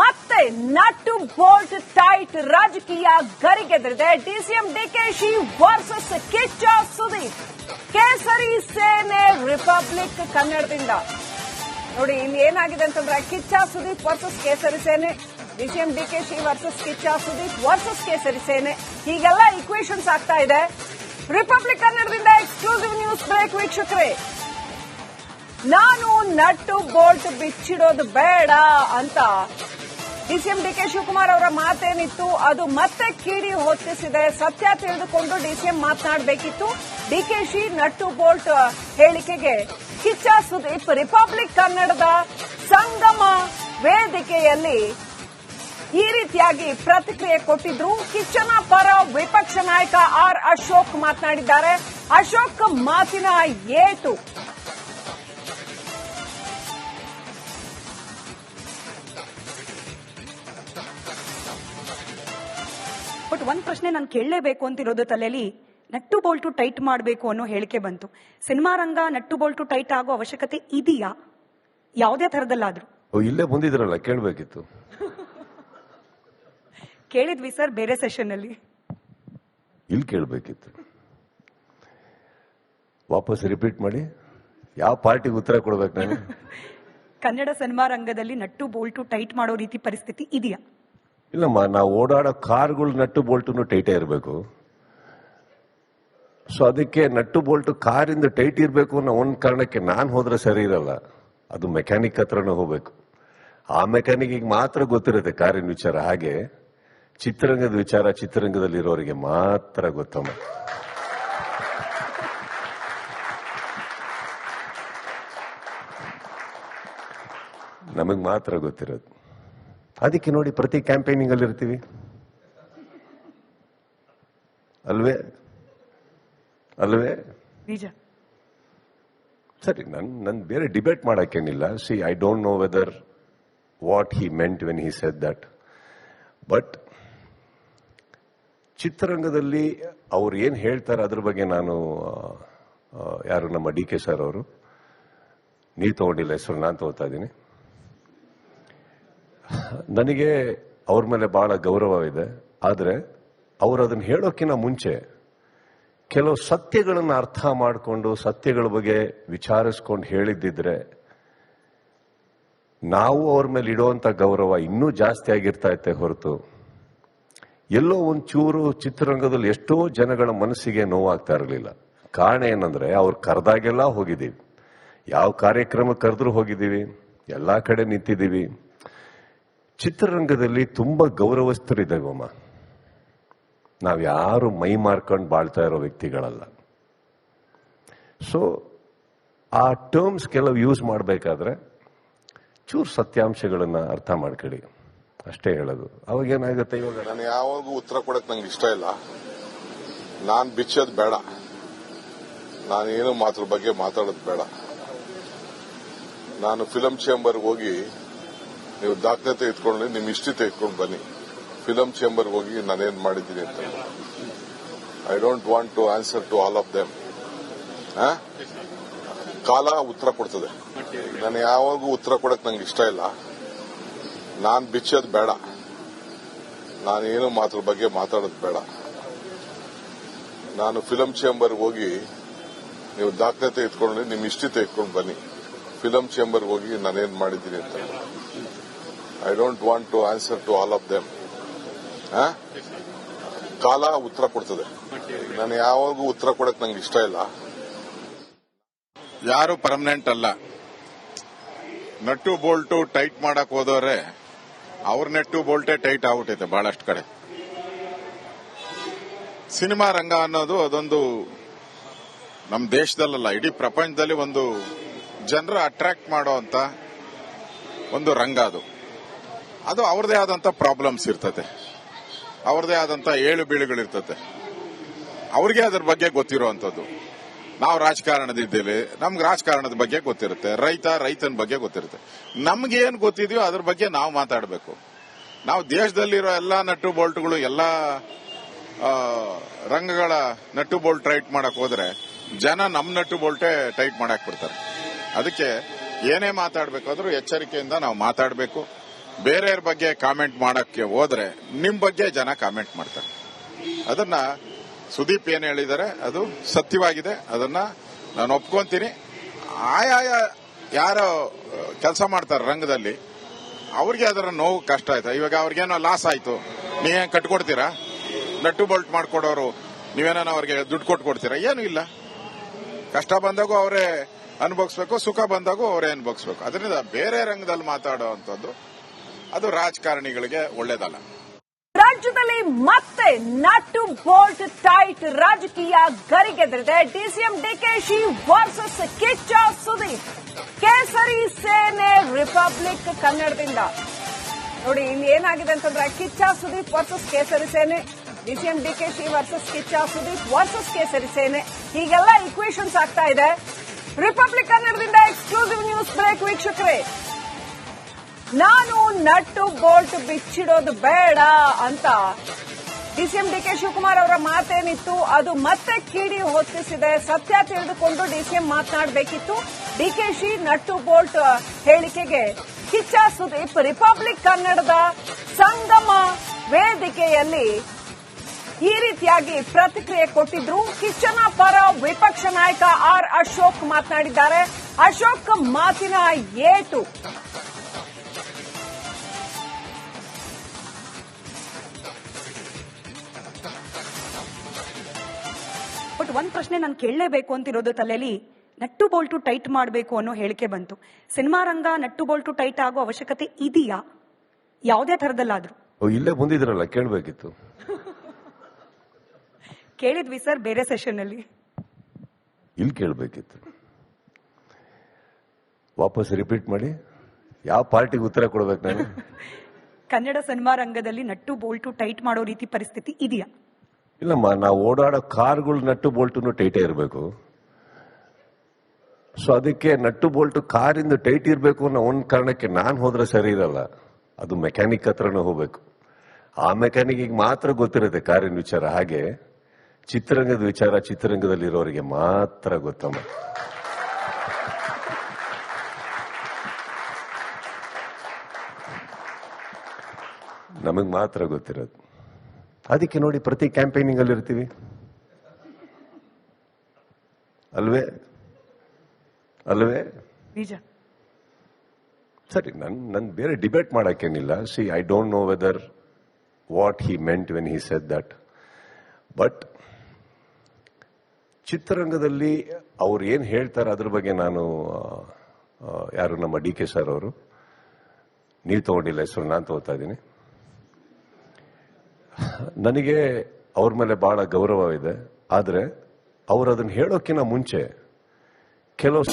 ಮತ್ತೆ nut bolt tight ರಾಜಕೀಯ ಗರಿಗೆದರಿದೆ. DCM DKShi versus Kichcha Sudeep. ಕೇಸರಿ ಸೇನೆ ರಿಪಬ್ಲಿಕ್ ಕನ್ನಡದಿಂದ ನೋಡಿ ಇಲ್ಲಿ ಏನಾಗಿದೆ ಅಂತಂದ್ರೆ ಕಿಚ್ಚ ಸುದೀಪ್ ವರ್ಸಸ್ ಕೇಸರಿ ಸೇನೆ, DCM DKShi versus Kichcha Sudeep versus ಕೇಸರಿ ಸೇನೆ, ಹೀಗೆಲ್ಲ ಇಕ್ವೇಷನ್ಸ್ ಆಗ್ತಾ ಇದೆ. ರಿಪಬ್ಲಿಕ್ ಕನ್ನಡದಿಂದ ಎಕ್ಸ್ಕ್ಲೂಸಿವ್ ನ್ಯೂಸ್ ಬ್ರೇಕ್ ವೀಕ್ಷಕರೇ. ನಾನು ನಟ್ಟು ಬೋಲ್ಟ್ ಬಿಚ್ಚಿಡೋದು ಬೇಡ ಅಂತ ಡಿಸಿಎಂ ಡಿಕೆ ಶಿವಕುಮಾರ್ ಅವರ ಮಾತೇನಿತ್ತು ಅದು ಮತ್ತೆ ಕಿಡಿ ಹೊತ್ತಿಸಿದೆ. ಸತ್ಯ ತಿಳಿದುಕೊಂಡು ಡಿಸಿಎಂ ಮಾತನಾಡಬೇಕಿತ್ತು. ಡಿಕೆಶಿ ನಟ್ಟು ಬೋಲ್ಟ್ ಹೇಳಿಕೆಗೆ ಕಿಚ್ಚ ಸುದೀಪ್ ರಿಪಬ್ಲಿಕ್ ಕನ್ನಡದ ಸಂಗಮ ವೇದಿಕೆಯಲ್ಲಿ ಈ ರೀತಿಯಾಗಿ ಪ್ರತಿಕ್ರಿಯೆ ಕೊಟ್ಟಿದ್ರು. ಕಿಚ್ಚನ ಪರ ವಿಪಕ್ಷ ನಾಯಕ ಆರ್ ಅಶೋಕ್ ಮಾತನಾಡಿದ್ದಾರೆ. ಅಶೋಕ್ ಮಾತಿನ ಏಟು ಬಟ್ ಒಂದ್ ಪ್ರಶ್ನೆ ನಾನು ಕೇಳಲೇಬೇಕು ಅಂತಿರೋದು ತಲೆಯಲ್ಲಿ. ನಟ್ಟು ಬೋಲ್ಟು ಟೈಟ್ ಮಾಡಬೇಕು ಅನ್ನೋ ಹೇಳಿಕೆ ಬಂತು. ಸಿನಿಮಾ ರಂಗ ನಟ್ಟು ಬೋಲ್ಟು ಟೈಟ್ ಆಗೋ ಅವಶ್ಯಕತೆ ಇದೆಯಾ? ಯಾವುದೇ ತರದಲ್ಲಾದ್ರೂ ಇಲ್ಲೇ ಬಂದಿದ್ರಲ್ಲ, ಕೇಳಬೇಕಿತ್ತು. ಕೇಳಿದ್ವಿ ಸರ್ ಬೇರೆ ಸೆಷನ್ ಅಲ್ಲಿ. ಇಲ್ಲಿ ಕೇಳಬೇಕಿತ್ತು. ವಾಪಸ್ ರಿಪೀಟ್ ಮಾಡಿ. ಯಾವ ಪಾರ್ಟಿಗೆ ಉತ್ತರ ಕೊಡ್ಬೇಕು ನಾನು? ಕನ್ನಡ ಸಿನಿಮಾ ರಂಗದಲ್ಲಿ ನಟ್ಟು ಬೋಲ್ಟು ಟೈಟ್ ಮಾಡೋ ರೀತಿ ಪರಿಸ್ಥಿತಿ ಇದೆಯಾ? ಇಲ್ಲಮ್ಮ, ನಾವು ಓಡಾಡೋ ಕಾರ್ಗಳು ನಟ್ಟು ಬೋಲ್ಟು ಟೈಟೇ ಇರಬೇಕು. ಸೊ ಅದಕ್ಕೆ ನಟ್ಟು ಬೋಲ್ಟು ಕಾರಿಂದ ಟೈಟ್ ಇರಬೇಕು ಅನ್ನೋ ಒಂದು ಕಾರಣಕ್ಕೆ ನಾನು ಹೋದ್ರೆ ಸರಿ ಇರಲ್ಲ. ಅದು ಮೆಕ್ಯಾನಿಕ್ ಹತ್ರನೇ ಹೋಗ್ಬೇಕು. ಆ ಮೆಕ್ಯಾನಿಕ್ಗೆ ಮಾತ್ರ ಗೊತ್ತಿರುತ್ತೆ ಕಾರಿನ ವಿಚಾರ. ಹಾಗೆ ಚಿತ್ರರಂಗದ ವಿಚಾರ ಚಿತ್ರರಂಗದಲ್ಲಿರೋರಿಗೆ ಮಾತ್ರ ಗೊತ್ತಮ್ಮ. ನಮಗ್ ಮಾತ್ರ ಗೊತ್ತಿರೋದು. ಅದಕ್ಕೆ ನೋಡಿ ಪ್ರತಿ ಕ್ಯಾಂಪೇನಿಂಗ್ ಅಲ್ಲಿ ಇರ್ತೀವಿ ಅಲ್ವೇ ಅಲ್ವೇ? ನಿಜ. ಸರಿ, ನನ್ ಬೇರೆ ಡಿಬೇಟ್ ಮಾಡಕ್ಕೇನಿಲ್ಲ. See, I don't know whether what he meant when he said that. But ಚಿತ್ರರಂಗದಲ್ಲಿ ಅವ್ರು ಏನ್ ಹೇಳ್ತಾರೆ ಅದ್ರ ಬಗ್ಗೆ ನಾನು ಯಾರು ನಮ್ಮ ಡಿ ಕೆ ಸರ್ ಅವರು, ನೀವು ತಗೊಂಡಿಲ್ಲ ಹೆಸರು, ನಾನು ತಗೋತಾ ಇದ್ದೀನಿ. ನನಗೆ ಅವ್ರ ಮೇಲೆ ಬಹಳ ಗೌರವವಿದೆ. ಆದರೆ ಅವರು ಅದನ್ನು ಹೇಳೋಕ್ಕಿಂತ ಮುಂಚೆ ಕೆಲವು ಸತ್ಯಗಳನ್ನು ಅರ್ಥ ಮಾಡಿಕೊಂಡು ಸತ್ಯಗಳ ಬಗ್ಗೆ ವಿಚಾರಿಸ್ಕೊಂಡು ಹೇಳಿದ್ದಿದ್ರೆ ನಾವು ಅವ್ರ ಮೇಲೆ ಇಡುವಂತ ಗೌರವ ಇನ್ನೂ ಜಾಸ್ತಿ ಆಗಿರ್ತಾ ಇತ್ತೆ ಹೊರತು ಎಲ್ಲೋ ಒಂಚೂರು ಚಿತ್ರರಂಗದಲ್ಲಿ ಎಷ್ಟೋ ಜನಗಳ ಮನಸ್ಸಿಗೆ ನೋವಾಗ್ತಾ ಇರಲಿಲ್ಲ. ಕಾರಣ ಏನಂದ್ರೆ ಅವ್ರು ಕರೆದಾಗೆಲ್ಲ ಹೋಗಿದ್ದೀವಿ, ಯಾವ ಕಾರ್ಯಕ್ರಮ ಕರೆದ್ರೂ ಹೋಗಿದ್ದೀವಿ, ಎಲ್ಲಾ ಕಡೆ ನಿಂತಿದ್ದೀವಿ. ಚಿತ್ರರಂಗದಲ್ಲಿ ತುಂಬಾ ಗೌರವಸ್ಥರಿದ್ದೇವಮ್ಮ. ನಾವ್ಯಾರು ಮೈ ಮಾರ್ಕೊಂಡು ಬಾಳ್ತಾ ಇರೋ ವ್ಯಕ್ತಿಗಳಲ್ಲ. ಸೊ ಆ ಟರ್ಮ್ಸ್ ಕೆಲವು ಯೂಸ್ ಮಾಡಬೇಕಾದ್ರೆ ಚೂರು ಸತ್ಯಾಂಶಗಳನ್ನ ಅರ್ಥ ಮಾಡ್ಕೊಳ್ಳಿ, ಅಷ್ಟೇ ಹೇಳೋದು. ಅವಾಗ ಏನಾಗುತ್ತೆ, ಇವಾಗ ನಾನು ಯಾವಾಗೂ ಉತ್ತರ ಕೊಡಕ್ ನಂಗೆ ಇಷ್ಟ ಇಲ್ಲ. ನಾನ್ ಬಿಚ್ಚೋದು ಬೇಡ, ನಾನೇನು ಮಾತ್ರ ಬಗ್ಗೆ ಮಾತಾಡೋದು ಬೇಡ. ನಾನು ಫಿಲಂ ಚೇಂಬರ್ಗೆ ಹೋಗಿ ನೀವು ದಾಖಲೆ ಇಟ್ಕೊಂಡು ನಿಮ್ ಹಿಸ್ಟ್ರಿ ತೆಗೆದುಕೊಂಡು ಬನ್ನಿ. ಫಿಲಂ ಚೇಂಬರ್ಗೆ ಹೋಗಿ ನಾನೇನ್ ಮಾಡಿದ್ದೀನಿ ಅಂತ. I don't want to answer to all of them. ಕಾಲ ಉತ್ತರ ಕೊಡ್ತದೆ. ನಾನು ಯಾವಾಗೂ ಉತ್ತರ ಕೊಡಕ್ ನಂಗೆ ಇಷ್ಟ ಇಲ್ಲ. ನಾನ್ ಬಿಚ್ಚೋದು ಬೇಡ, ನಾನೇನು ಮಾತ್ರ ಬಗ್ಗೆ ಮಾತಾಡೋದು ಬೇಡ. ನಾನು ಫಿಲಂ ಚೇಂಬರ್ಗೆ ಹೋಗಿ ನೀವು ದಾಖಲೆ ಇಟ್ಕೊಂಡು ನಿಮ್ ಹಿಸ್ಟ್ರಿ ತೆಗೆದುಕೊಂಡು ಬನ್ನಿ. ಫಿಲಂ ಚೇಂಬರ್ಗೆ ಹೋಗಿ ನಾನೇನ್ ಮಾಡಿದ್ದೀನಿ ಅಂತ. I don't want to answer to all of them. ಕಾಲ ಉತ್ತರ ಕೊಡ್ತದೆ. ನಾನು ಯಾವಾಗೂ ಉತ್ತರ ಕೊಡಕ್ ನಂಗೆ ಇಷ್ಟ ಇಲ್ಲ. ಯಾರು ಪರ್ಮನೆಂಟ್ ಅಲ್ಲ. ನಟ್ಟು ಬೋಲ್ಟು ಟೈಟ್ ಮಾಡಕ್ ಹೋದವ್ರೆ ಅವ್ರ ನಟ್ಟು ಬೋಲ್ಟೇ ಟೈಟ್ ಆಗ್ಬಿಟ್ಟೈತೆ ಬಹಳಷ್ಟು ಕಡೆ. ಸಿನಿಮಾ ರಂಗ ಅನ್ನೋದು ಅದೊಂದು ನಮ್ಮ ದೇಶದಲ್ಲ, ಇಡೀ ಪ್ರಪಂಚದಲ್ಲಿ ಒಂದು ಜನರ ಅಟ್ರಾಕ್ಟ್ ಮಾಡೋ ಅಂತ ಒಂದು ರಂಗ ಅದು. ಅದು ಅವ್ರದೇ ಆದಂತ ಪ್ರಾಬ್ಲಮ್ಸ್ ಇರ್ತದೆ, ಅವ್ರದೇ ಆದಂತ ಏಳು ಬೀಳುಗಳಿರ್ತದೆ. ಅವ್ರಿಗೆ ಅದ್ರ ಬಗ್ಗೆ ಗೊತ್ತಿರುವಂತದ್ದು. ನಾವು ರಾಜಕಾರಣದಿದ್ದೇವೆ, ನಮ್ಗೆ ರಾಜಕಾರಣದ ಬಗ್ಗೆ ಗೊತ್ತಿರುತ್ತೆ. ರೈತನ ಬಗ್ಗೆ ಗೊತ್ತಿರುತ್ತೆ. ನಮ್ಗೆ ಏನ್ ಗೊತ್ತಿದೆಯೋ ಅದ್ರ ಬಗ್ಗೆ ನಾವು ಮಾತಾಡಬೇಕು. ನಾವು ದೇಶದಲ್ಲಿರೋ ಎಲ್ಲಾ ನಟ್ಟು ಬೋಲ್ಟ್ಗಳು, ಎಲ್ಲಾ ರಂಗಗಳ ನಟ್ಟು ಬೋಲ್ಟ್ ಟೈಟ್ ಮಾಡಕ್ ಹೋದ್ರೆ ಜನ ನಮ್ ನಟ್ಟು ಬೋಲ್ಟೇ ಟೈಟ್ ಮಾಡಕ್ ಬಿಡ್ತಾರೆ. ಅದಕ್ಕೆ ಏನೇ ಮಾತಾಡಬೇಕಾದ್ರೂ ಎಚ್ಚರಿಕೆಯಿಂದ ನಾವು ಮಾತಾಡಬೇಕು. ಬೇರೆಯವ್ರ ಬಗ್ಗೆ ಕಾಮೆಂಟ್ ಮಾಡಕ್ಕೆ ಹೋದ್ರೆ ನಿಮ್ ಬಗ್ಗೆ ಜನ ಕಾಮೆಂಟ್ ಮಾಡ್ತಾರೆ. ಅದನ್ನ ಸುದೀಪ್ ಏನ್ ಹೇಳಿದ್ದಾರೆ ಅದು ಸತ್ಯವಾಗಿದೆ, ಅದನ್ನ ನಾನು ಒಪ್ಕೊಂತೀನಿ. ಆಯಾಯ ಯಾರು ಕೆಲಸ ಮಾಡ್ತಾರೆ ರಂಗದಲ್ಲಿ ಅವ್ರಿಗೆ ಅದರ ನೋವು ಕಷ್ಟ ಆಯ್ತು. ಇವಾಗ ಅವ್ರಿಗೇನೋ ಲಾಸ್ ಆಯ್ತು, ನೀವೇನ್ ಕಟ್ಕೊಡ್ತೀರಾ? ನಟ್ಟು ಬೋಲ್ಟ್ ಮಾಡ್ಕೊಡೋರು ನೀವೇನೋ ಅವ್ರಿಗೆ ದುಡ್ಡು ಕೊಟ್ಕೊಡ್ತೀರಾ? ಏನು ಇಲ್ಲ. ಕಷ್ಟ ಬಂದಾಗೂ ಅವರೇ ಅನುಭವಿಸ್ಬೇಕು, ಸುಖ ಬಂದಾಗೂ ಅವರೇ ಅನುಭವಿಸ್ಬೇಕು. ಅದರಿಂದ ಬೇರೆ ರಂಗದಲ್ಲಿ ಮಾತಾಡುವಂಥದ್ದು ಅದು ರಾಜಕಾರಣಿಗಳಿಗೆ ಒಳ್ಳೇದಲ್ಲ. ರಾಜ್ಯದಲ್ಲಿ ಮತ್ತೆ ನಟ್ಟು ಬೋಲ್ಟ್ ಟೈಟ್ ರಾಜಕೀಯ ಗರಿಗೆದರಿದೆ. DCM DKShi versus Kichcha Sudeep. ಕೇಸರಿ ಸೇನೆ ರಿಪಬ್ಲಿಕ್ ಕನ್ನಡದಿಂದ ನೋಡಿ ಇಲ್ಲಿ ಏನಾಗಿದೆ ಅಂತಂದ್ರೆ ಕಿಚ್ಚ ಸುದೀಪ್ ವರ್ಸಸ್ ಕೇಸರಿ ಸೇನೆ, DCM DKShi versus Kichcha Sudeep versus ಕೇಸರಿ ಸೇನೆ, ಹೀಗೆಲ್ಲ ಇಕ್ವೇಷನ್ಸ್ ಆಗ್ತಾ ಇದೆ. ರಿಪಬ್ಲಿಕ್ ಕನ್ನಡದಿಂದ ಎಕ್ಸ್ಕ್ಲೂಸಿವ್ ನ್ಯೂಸ್ ಬ್ರೇಕ್ ವೀಕ್ಷಕರೇ. ನಾನು ನಟ್ಟು ಬೋಲ್ಟ್ ಬಿಚ್ಚಿಡೋದು ಬೇಡ ಅಂತ ಡಿಸಿಎಂ ಡಿಕೆ ಶಿವಕುಮಾರ್ ಅವರ ಮಾತೇನಿತ್ತು ಅದು ಮತ್ತೆ ಕಿಡಿ ಹೊತ್ತಿಸಿದೆ. ಸತ್ಯ ತಿಳಿದುಕೊಂಡು ಡಿಸಿಎಂ ಮಾತನಾಡಬೇಕಿತ್ತು. ಡಿಕೆಶಿ ನಟ್ಟು ಬೋಲ್ಟ್ ಹೇಳಿಕೆಗೆ ಕಿಚ್ಚ ಸುದೀಪ್ ರಿಪಬ್ಲಿಕ್ ಕನ್ನಡದ ಸಂಗಮ ವೇದಿಕೆಯಲ್ಲಿ ಈ ರೀತಿಯಾಗಿ ಪ್ರತಿಕ್ರಿಯೆ ಕೊಟ್ಟಿದ್ರು. ಕಿಚ್ಚನ ಪರ ವಿಪಕ್ಷ ನಾಯಕ ಆರ್ ಅಶೋಕ್ ಮಾತನಾಡಿದ್ದಾರೆ. ಅಶೋಕ್ ಮಾತಿನ ಏಟು ಬಟ್ ಒಂದ್ ಪ್ರಶ್ನೆ ನಾನು ಕೇಳಲೇಬೇಕು ಅಂತಿರೋದು ತಲೆಯಲ್ಲಿ, ನಟ್ಟು ಬೋಲ್ಟು ಟೈಟ್ ಮಾಡಬೇಕು ಅನ್ನೋ ಹೇಳಿಕೆ ಬಂತು. ಸಿನಿಮಾ ರಂಗ ನಟ್ಟು ಬೋಲ್ಟು ಟೈಟ್ ಆಗೋ ಅವಶ್ಯಕತೆ ಇದೆಯಾ? ಯಾವುದೇ ತರದಲ್ಲಾದ್ರೂ? ಇಲ್ಲೇ ಬಂದಿದ್ರಲ್ಲ, ಕೇಳಬೇಕಿತ್ತು. ಕೇಳಿದ್ವಿ ಸರ್ ಬೇರೆ ಸೆಷನ್ ಅಲ್ಲಿ. ಇಲ್ಲಿ ಕೇಳಬೇಕಿತ್ತು. ವಾಪಸ್ ರಿಪೀಟ್ ಮಾಡಿ. ಯಾವ ಪಾರ್ಟಿಗೆ ಉತ್ತರ ಕೊಡ್ಬೇಕು ನಾನು? ಕನ್ನಡ ಸಿನಿಮಾ ರಂಗದಲ್ಲಿ ನಟ್ಟು ಬೋಲ್ಟು ಟೈಟ್ ಮಾಡೋ ರೀತಿ ಪರಿಸ್ಥಿತಿ ಇದೆಯಾ? ಇಲ್ಲಮ್ಮ, ನಾವು ಓಡಾಡೋ ಕಾರ್ಗಳು ನಟ್ಟು ಬೋಲ್ಟು ಟೈಟೇ ಇರಬೇಕು. ಸೊ ಅದಕ್ಕೆ ನಟ್ಟು ಬೋಲ್ಟು ಕಾರಿಂದ ಟೈಟ್ ಇರಬೇಕು ಅನ್ನೋ ಒಂದು ಕಾರಣಕ್ಕೆ ನಾನು ಹೋದ್ರೆ ಸರಿ ಇರಲ್ಲ. ಅದು ಮೆಕ್ಯಾನಿಕ್ ಹತ್ರನೇ ಹೋಗ್ಬೇಕು. ಆ ಮೆಕ್ಯಾನಿಕ್ಗೆ ಮಾತ್ರ ಗೊತ್ತಿರುತ್ತೆ ಕಾರಿನ ವಿಚಾರ. ಹಾಗೆ ಚಿತ್ರರಂಗದ ವಿಚಾರ ಚಿತ್ರರಂಗದಲ್ಲಿರೋರಿಗೆ ಮಾತ್ರ ಗೊತ್ತಮ್ಮ. ನಮಗ್ ಮಾತ್ರ ಗೊತ್ತಿರೋದು. ಅದಕ್ಕೆ ನೋಡಿ ಪ್ರತಿ ಕ್ಯಾಂಪೇನಿಂಗ್ ಅಲ್ಲಿ ಇರ್ತೀವಿ ಅಲ್ವೇ ಅಲ್ವೇ? ನಿಜ. ಸರಿ, ನನ್ ಬೇರೆ ಡಿಬೇಟ್ ಮಾಡಕ್ಕೇನಿಲ್ಲ. See, I don't know whether what he meant when he said that. But ಚಿತ್ರರಂಗದಲ್ಲಿ ಅವ್ರು ಏನ್ ಹೇಳ್ತಾರೆ ಅದ್ರ ಬಗ್ಗೆ ನಾನು ಯಾರು ನಮ್ಮ ಡಿ ಕೆ ಸರ್ ಅವರು, ನೀವು ತಗೊಂಡಿಲ್ಲ ಹೆಸರು, ನಾನು ತಗೋತಾ ಇದ್ದೀನಿ. ನನಗೆ ಅವ್ರ ಮೇಲೆ ಬಹಳ ಗೌರವ ಇದೆ. ಆದರೆ ಅವರು ಅದನ್ನು ಹೇಳೋಕ್ಕಿಂತ ಮುಂಚೆ ಕೆಲವು